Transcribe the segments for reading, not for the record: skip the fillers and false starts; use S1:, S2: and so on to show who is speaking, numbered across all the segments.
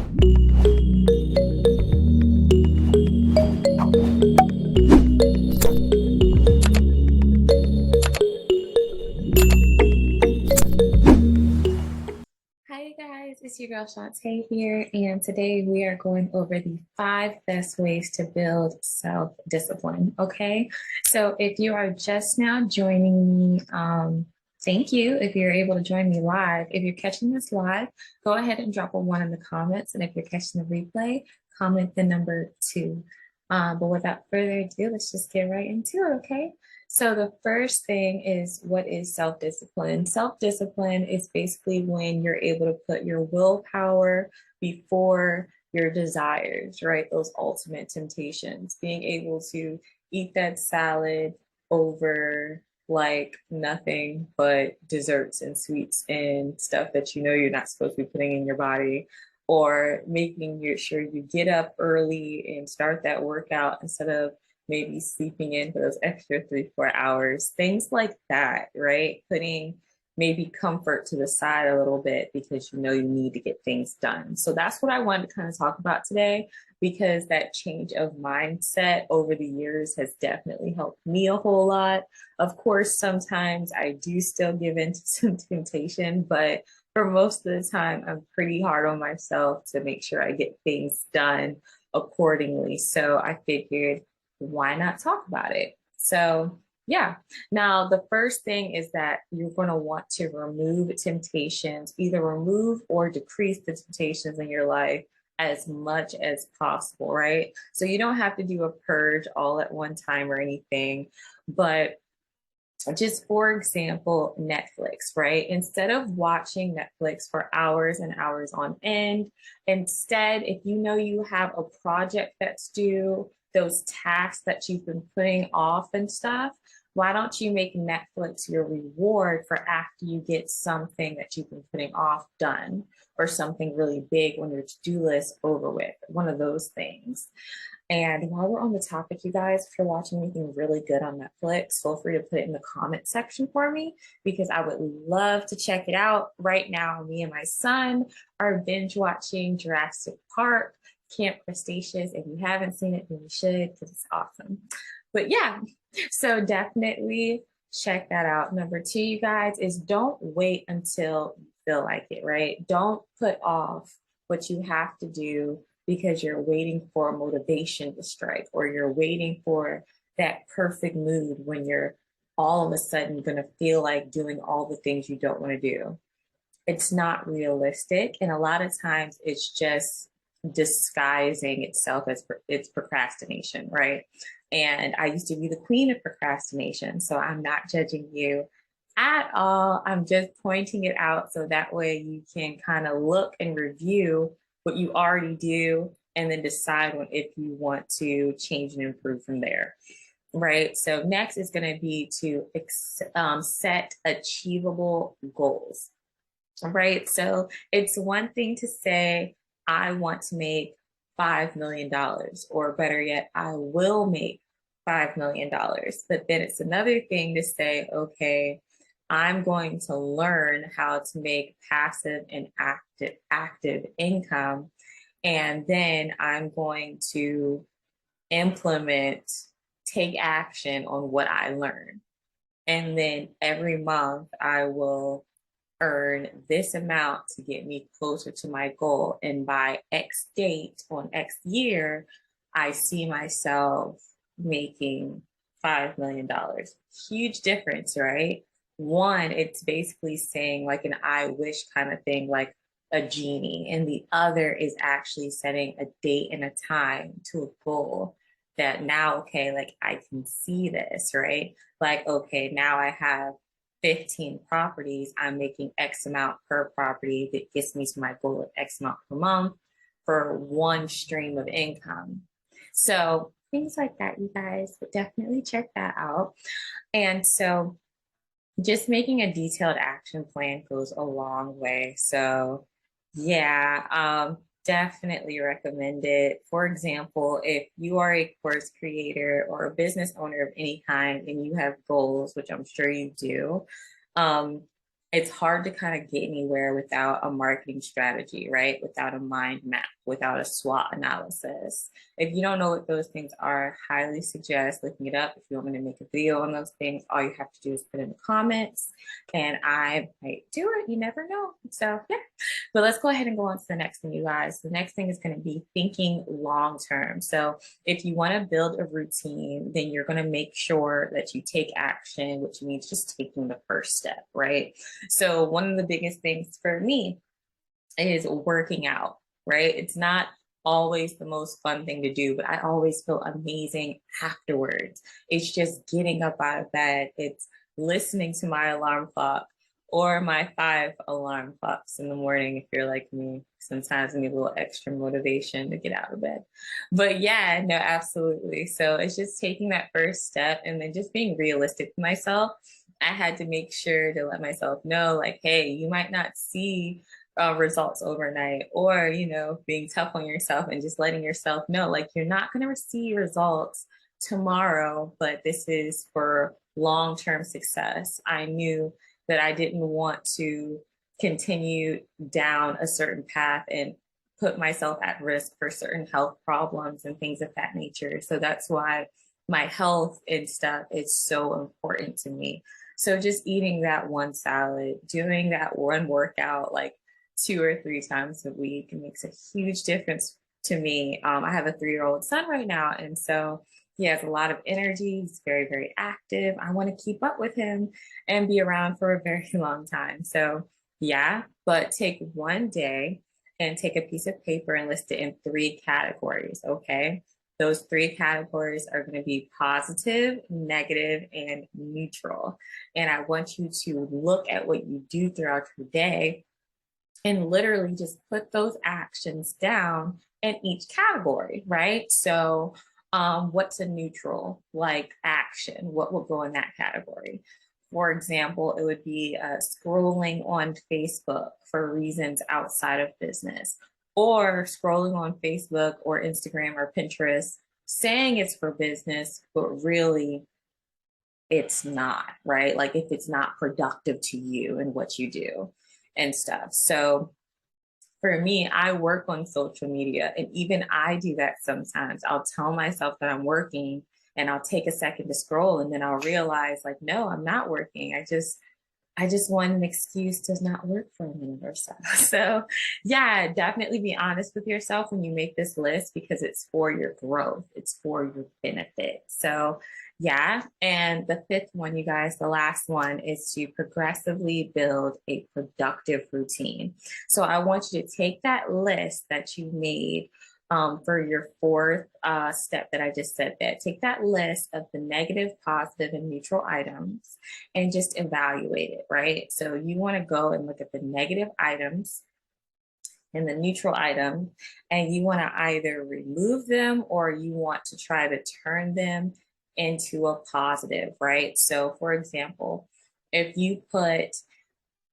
S1: Hi guys, it's your girl Shantae here, and today we are going over the 5 best ways to build self-discipline. Okay, so if you are just now joining me, thank you. If you're able to join me live, if you're catching this live, go ahead and drop a 1 in the comments, and if you're catching the replay, comment the number 2. But without further ado, let's just get right into it. Okay. So the first thing is, what is self-discipline? Self-discipline is basically when you're able to put your willpower before your desires, right? Those ultimate temptations, being able to eat that salad over like nothing but desserts and sweets and stuff that you know you're not supposed to be putting in your body, or making sure you get up early and start that workout instead of maybe sleeping in for those extra 3, 4 hours, things like that, right? Putting maybe comfort to the side a little bit because you know you need to get things done. So that's what I wanted to kind of talk about today, because that change of mindset over the years has definitely helped me a whole lot. Of course, sometimes I do still give in to some temptation, but for most of the time, I'm pretty hard on myself to make sure I get things done accordingly. So I figured, why not talk about it? So, yeah. Now, the first thing is that you're going to want to remove temptations, either remove or decrease the temptations in your life as much as possible, right? So, you don't have to do a purge all at one time or anything, but just for example, Netflix, right? Instead of watching Netflix for hours and hours on end, instead, if you know you have a project that's due, those tasks that you've been putting off and stuff, why don't you make Netflix your reward for after you get something that you've been putting off done, or something really big on your to-do list over with, one of those things. And while we're on the topic, you guys, if you're watching anything really good on Netflix, feel free to put it in the comment section for me, because I would love to check it out. Right now, me and my son are binge watching Jurassic Park, Camp Cretaceous. If you haven't seen it, then you should, because it's awesome. But yeah, so definitely check that out. Number 2, you guys, is don't wait until you feel like it, right? Don't put off what you have to do because you're waiting for motivation to strike, or you're waiting for that perfect mood when you're all of a sudden going to feel like doing all the things you don't want to do. It's not realistic. And a lot of times it's just disguising itself as it's procrastination, right? And I used to be the queen of procrastination. So I'm not judging you at all. I'm just pointing it out so that way you can kind of look and review what you already do and then decide on if you want to change and improve from there. Right. So next is going to be to set achievable goals. Right. So it's one thing to say, I want to make $5 million, or better yet, I will make $5 million. But then it's another thing to say, okay, I'm going to learn how to make passive and active income. And then I'm going to implement, take action on what I learn. And then every month I will earn this amount to get me closer to my goal. And by X date on X year, I see myself making $5 million. Huge difference, right? One, it's basically saying like an I wish kind of thing, like a genie. And the other is actually setting a date and a time to a goal that now, okay, like I can see this, right? Like, okay, now I have 15 properties, I'm making X amount per property that gets me to my goal of X amount per month for one stream of income. So things like that, you guys, but definitely check that out. And so just making a detailed action plan goes a long way. So yeah, definitely recommend it. For example, if you are a course creator or a business owner of any kind and you have goals, which I'm sure you do, um, it's hard to kind of get anywhere without a marketing strategy, right? Without a mind map without a SWOT analysis. If you don't know what those things are, I highly suggest looking it up. If you want me to make a video on those things, all you have to do is put in the comments and I might do it. You never know. So yeah, but let's go ahead and go on to the next thing, you guys. The next thing is going to be thinking long term. So if you want to build a routine, then you're going to make sure that you take action, which means just taking the first step, right? So one of the biggest things for me is working out, right? It's not always the most fun thing to do, but I always feel amazing afterwards. It's just getting up out of bed. It's listening to my alarm clock or my 5 alarm clocks in the morning if you're like me. Sometimes I need a little extra motivation to get out of bed. But yeah, no, absolutely. So it's just taking that first step and then just being realistic with myself. I had to make sure to let myself know, like, hey, you might not see results overnight, or being tough on yourself and just letting yourself know, like, you're not going to receive results tomorrow, but this is for long-term success. I knew that I didn't want to continue down a certain path and put myself at risk for certain health problems and things of that nature. So that's why my health and stuff is so important to me. So just eating that one salad, doing that one workout like 2 or 3 times a week, it makes a huge difference to me. I have a 3-year-old son right now, and so he has a lot of energy. He's very, very active. I want to keep up with him and be around for a very long time. So yeah, but take one day and take a piece of paper and list it in 3 categories, okay? Those 3 categories are going to be positive, negative, and neutral. And I want you to look at what you do throughout your day and literally just put those actions down in each category, right? So what's a neutral like action? What will go in that category? For example, it would be scrolling on Facebook for reasons outside of business, or scrolling on Facebook or Instagram or Pinterest, saying it's for business, but really it's not, right? Like if it's not productive to you and what you do and stuff. So for me, I work on social media, and even I do that sometimes. I'll tell myself that I'm working and I'll take a second to scroll, and then I'll realize like, no, I'm not working. I just want an excuse to not work for a minute or so. So yeah, definitely be honest with yourself when you make this list, because it's for your growth. It's for your benefit. So yeah. And the 5th one, you guys, the last one, is to progressively build a productive routine. So I want you to take that list that you made for your 4th step that I just said, that take that list of the negative, positive, and neutral items and just evaluate it, right? So you want to go and look at the negative items and the neutral item, and you want to either remove them or you want to try to turn them into a positive, right? So for example, if you put,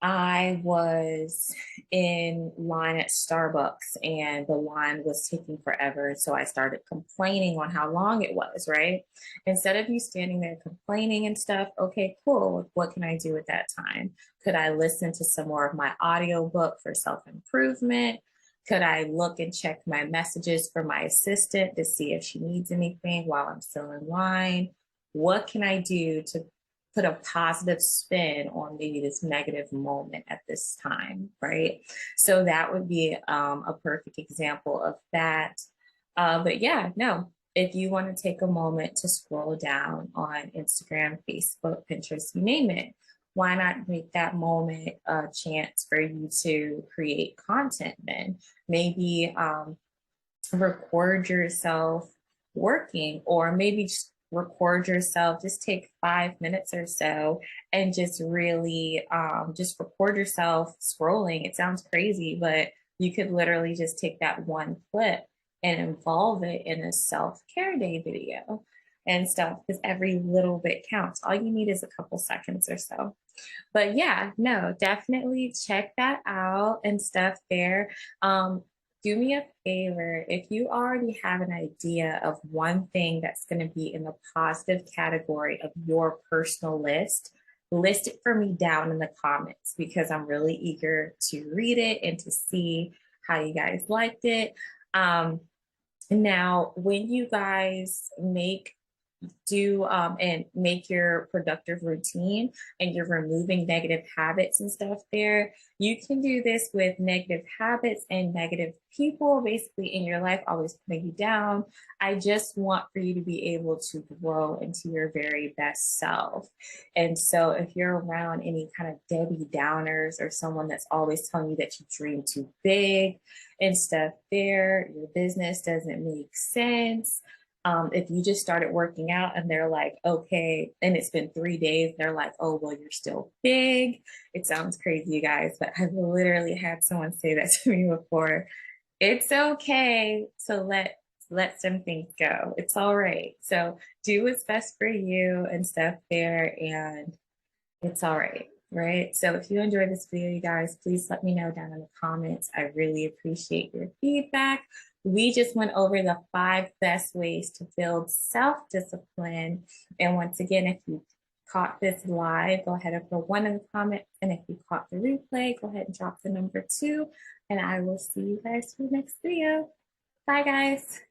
S1: I was in line at Starbucks and the line was taking forever. So I started complaining on how long it was, right? Instead of you standing there complaining and stuff, okay, cool. What can I do at that time? Could I listen to some more of my audiobook for self-improvement? Could I look and check my messages for my assistant to see if she needs anything while I'm still in line? What can I do to put a positive spin on maybe this negative moment at this time, right? So that would be a perfect example of that. But yeah, no, if you want to take a moment to scroll down on Instagram, Facebook, Pinterest, you name it, why not make that moment a chance for you to create content then? Maybe record yourself working, or maybe just record yourself, just take 5 minutes or so and just really just record yourself scrolling. It sounds crazy, but you could literally just take that one clip and involve it in a self-care day video and stuff, because every little bit counts. All you need is a couple seconds or so. But yeah, no, definitely check that out and stuff there. Do me a favor, if you already have an idea of one thing that's going to be in the positive category of your personal list it for me down in the comments, because I'm really eager to read it and to see how you guys liked it. Um, Now, when you guys and make your productive routine and you're removing negative habits and stuff there, you can do this with negative habits and negative people basically in your life, always putting you down. I just want for you to be able to grow into your very best self. And so if you're around any kind of Debbie Downers or someone that's always telling you that you dream too big and stuff there, your business doesn't make sense. If you just started working out and they're like, okay, and it's been 3 days, they're like, oh, well, you're still big. It sounds crazy, you guys, but I've literally had someone say that to me before. It's okay to let some things go. It's all right. So do what's best for you and stuff there, and it's all right. Right. So if you enjoyed this video, you guys, please let me know down in the comments. I really appreciate your feedback. We just went over the 5 best ways to build self-discipline. And once again, if you caught this live, go ahead and put 1 in the comments. And if you caught the replay, go ahead and drop the number 2. And I will see you guys for the next video. Bye, guys.